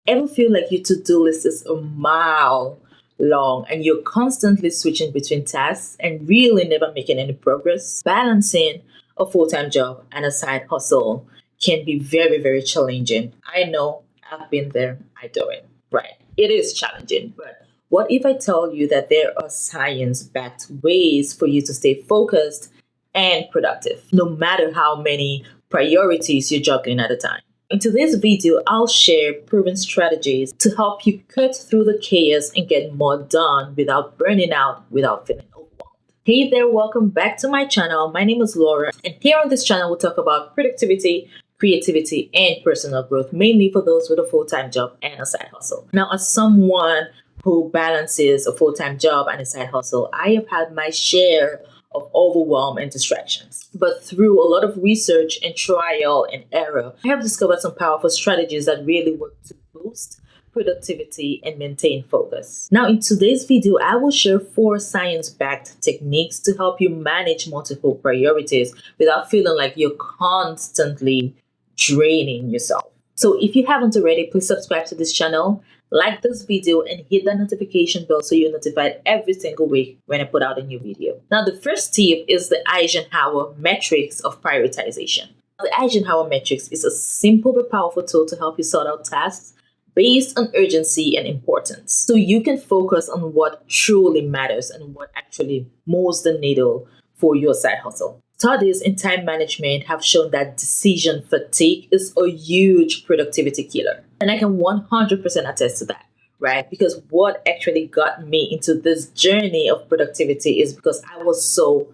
Ever feel like your to-do list is a mile long and you're constantly switching between tasks and really never making any progress? Balancing a full-time job and a side hustle can be very, very challenging. I know, I've been there, I do it. Right. It is challenging, but what if I tell you that there are science-backed ways for you to stay focused and productive, no matter how many priorities you're juggling at a time? In today's video, I'll share proven strategies to help you cut through the chaos and get more done without burning out, without feeling overwhelmed. Hey there, welcome back to my channel. My name is Laura, and here on this channel, we'll talk about productivity, creativity, and personal growth, mainly for those with a full-time job and a side hustle. Now, as someone who balances a full-time job and a side hustle, I have had my share of overwhelm and distractions. But through a lot of research and trial and error, I have discovered some powerful strategies that really work to boost productivity and maintain focus. Now, in today's video, I will share 4 science-backed techniques to help you manage multiple priorities without feeling like you're constantly draining yourself. So if you haven't already, please subscribe to this channel, like this video, and hit that notification bell so you're notified every single week when I put out a new video. Now, the first tip is the Eisenhower Matrix of prioritization. The Eisenhower Matrix is a simple but powerful tool to help you sort out tasks based on urgency and importance, so you can focus on what truly matters and what actually moves the needle for your side hustle. Studies in time management have shown that decision fatigue is a huge productivity killer. And I can 100% attest to that, right? Because what actually got me into this journey of productivity is because I was so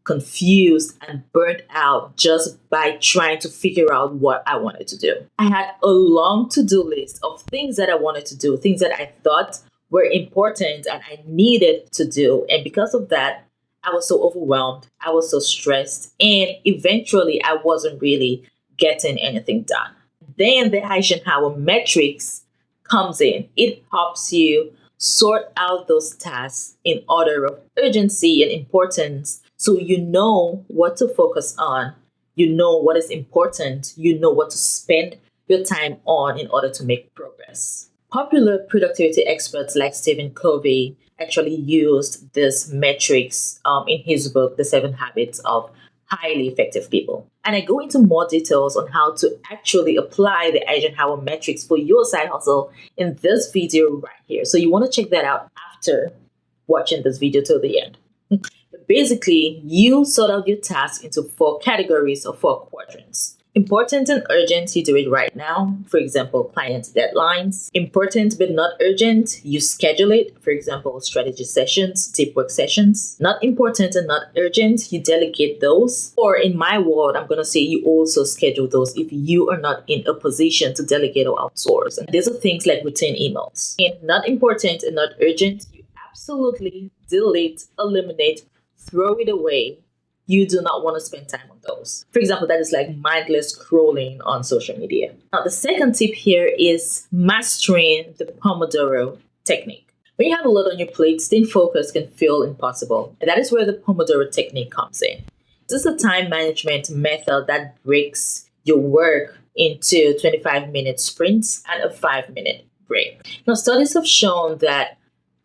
confused and burnt out just by trying to figure out what I wanted to do. I had a long to-do list of things that I wanted to do, things that I thought were important and I needed to do. And because of that, I was so overwhelmed, I was so stressed, and eventually I wasn't really getting anything done. Then the Eisenhower Matrix comes in. It helps you sort out those tasks in order of urgency and importance, so you know what to focus on, you know what is important, you know what to spend your time on in order to make progress. Popular productivity experts like Stephen Covey actually used this matrix in his book, The 7 Habits of Highly Effective People. And I go into more details on how to actually apply the Eisenhower Matrix for your side hustle in this video right here. So you want to check that out after watching this video till the end. But basically, you sort out your tasks into 4 categories or 4 quadrants. Important and urgent, you do it right now. For example, client deadlines. Important but not urgent, you schedule it. For example, strategy sessions, deep work sessions. Not important and not urgent, you delegate those. Or in my world, I'm going to say you also schedule those if you are not in a position to delegate or outsource. And these are things like routine emails. And not important and not urgent, you absolutely delete, eliminate, throw it away. You do not want to spend time on those. For example, that is like mindless scrolling on social media. Now, the second tip here is mastering the Pomodoro Technique. When you have a lot on your plate, staying focused can feel impossible. And that is where the Pomodoro Technique comes in. This is a time management method that breaks your work into 25-minute sprints and a 5-minute break. Now, studies have shown that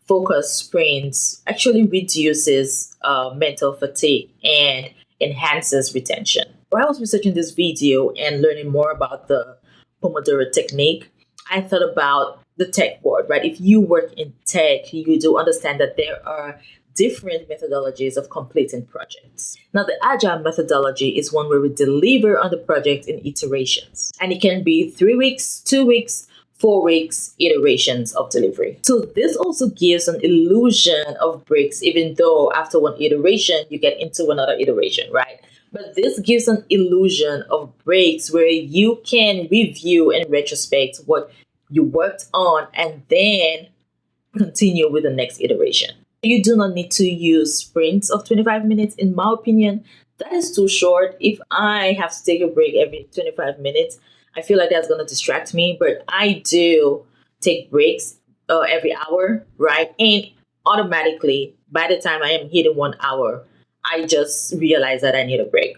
focus sprints actually reduces mental fatigue and enhances retention. While I was researching this video and learning more about the Pomodoro Technique, I thought about the tech world, right? If you work in tech, you do understand that there are different methodologies of completing projects. Now, the Agile methodology is one where we deliver on the project in iterations, and it can be 3 weeks, 2 weeks, 4 weeks iterations of delivery. So this also gives an illusion of breaks, even though after one iteration, you get into another iteration, right? But this gives an illusion of breaks where you can review and retrospect what you worked on and then continue with the next iteration. You do not need to use sprints of 25 minutes. In my opinion, that is too short. If I have to take a break every 25 minutes, I feel like that's going to distract me, but I do take breaks every hour, right? And automatically, by the time I am hitting 1 hour, I just realize that I need a break.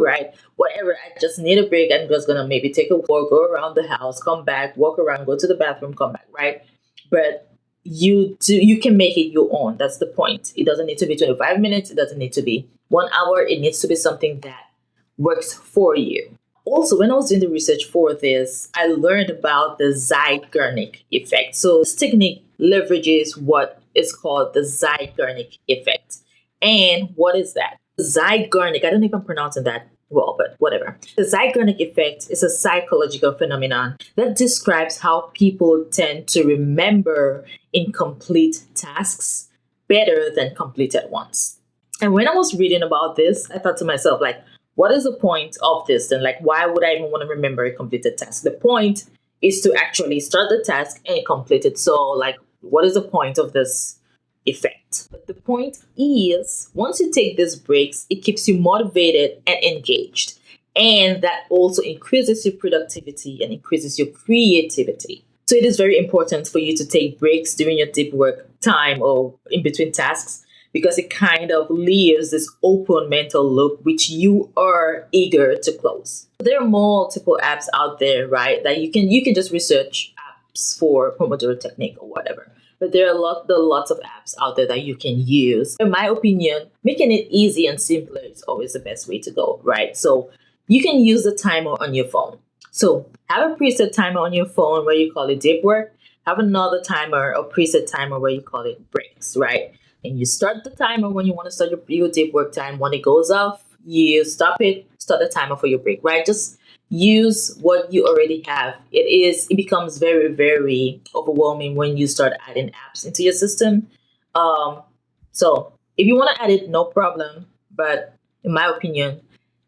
right? Whatever, I just need a break. I'm just gonna maybe take a walk, go around the house, come back, walk around, go to the bathroom, come back, right? But you can make it your own. That's the point. It doesn't need to be 25 minutes, it doesn't need to be 1 hour, it needs to be something that works for you. Also, when I was doing the research for this, I learned about the Zeigarnik effect. So this technique leverages what is called the Zeigarnik effect. And what is that? Zeigarnik, I don't know if I'm pronouncing that well, but whatever. The Zeigarnik effect is a psychological phenomenon that describes how people tend to remember incomplete tasks better than completed ones. And when I was reading about this, I thought to myself, like, what is the point of this? And like, why would I even want to remember a completed task? The point is to actually start the task and complete it. So, like, what is the point of this effect? But the point is, once you take these breaks, it keeps you motivated and engaged. And that also increases your productivity and increases your creativity. So it is very important for you to take breaks during your deep work time or in between tasks, because it kind of leaves this open mental loop which you are eager to close. There are multiple apps out there, right? That you can just research apps for Pomodoro Technique or whatever. But there are lots of apps out there that you can use. In my opinion, making it easy and simpler is always the best way to go, right? So you can use the timer on your phone. So have a preset timer on your phone where you call it deep work. Have another timer or preset timer where you call it breaks, right? And you start the timer when you want to start your deep work time. When it goes off, you stop it, start the timer for your break, right? Just use what you already have. It becomes very, very overwhelming when you start adding apps into your system. So if you want to add it, no problem. But in my opinion,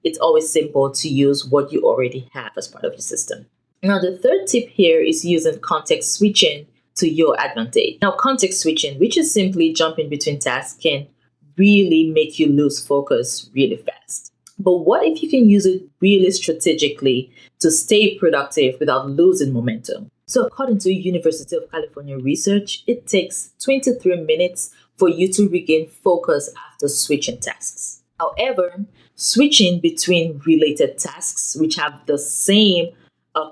it's always simple to use what you already have as part of your system. Now, the third tip here is using context switching to your advantage. Now, context switching, which is simply jumping between tasks, can really make you lose focus really fast. But what if you can use it really strategically to stay productive without losing momentum? So according to University of California research, it takes 23 minutes for you to regain focus after switching tasks. However, switching between related tasks which have the same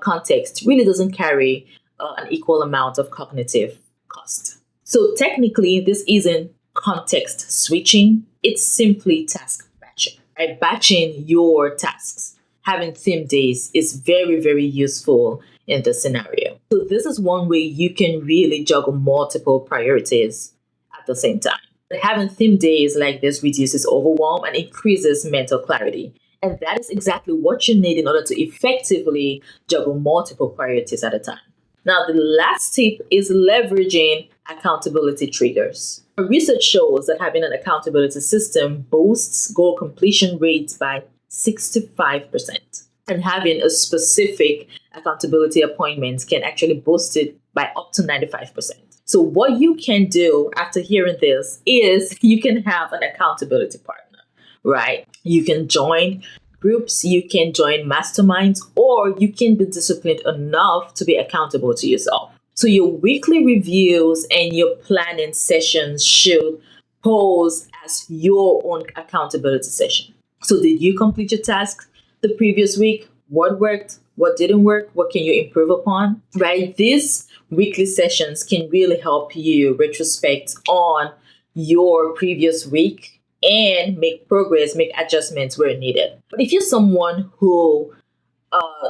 context really doesn't carry an equal amount of cognitive cost. So technically, this isn't context switching, it's simply task batching. Right? Batching your tasks, having theme days is very, very useful in this scenario. So this is one way you can really juggle multiple priorities at the same time. But having theme days like this reduces overwhelm and increases mental clarity. And that is exactly what you need in order to effectively juggle multiple priorities at a time. Now, the last tip is leveraging accountability triggers. Research shows that having an accountability system boosts goal completion rates by 65%. And having a specific accountability appointment can actually boost it by up to 95%. So what you can do after hearing this is you can have an accountability partner, right? You can join groups, you can join masterminds, or you can be disciplined enough to be accountable to yourself. So your weekly reviews and your planning sessions should pose as your own accountability session. So did you complete your task the previous week? What worked? What didn't work? What can you improve upon? Right? These weekly sessions can really help you retrospect on your previous week and make progress, make adjustments where needed. But if you're someone who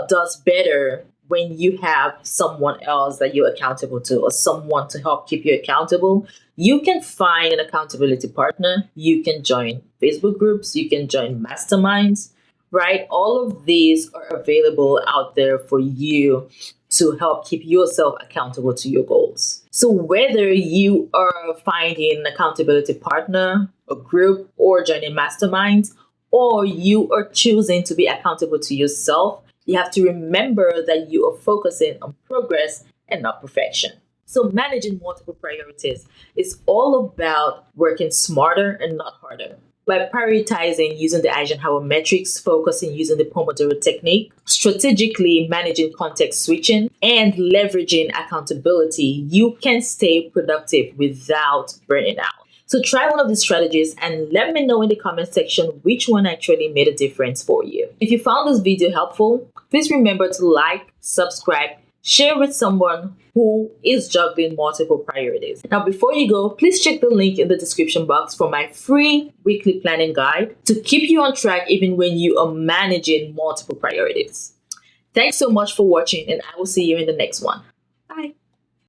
does better when you have someone else that you're accountable to or someone to help keep you accountable, you can find an accountability partner. You can join Facebook groups. You can join masterminds, right? All of these are available out there for you to help keep yourself accountable to your goals. So whether you are finding an accountability partner, a group, or joining masterminds, or you are choosing to be accountable to yourself, you have to remember that you are focusing on progress and not perfection. So managing multiple priorities is all about working smarter and not harder. By prioritizing using the Eisenhower Matrix, focusing using the Pomodoro Technique, strategically managing context switching, and leveraging accountability, you can stay productive without burning out. So try one of these strategies and let me know in the comment section which one actually made a difference for you. If you found this video helpful, please remember to like, subscribe, share with someone who is juggling multiple priorities. Now, before you go, please check the link in the description box for my free weekly planning guide to keep you on track even when you are managing multiple priorities. Thanks so much for watching, and I will see you in the next one.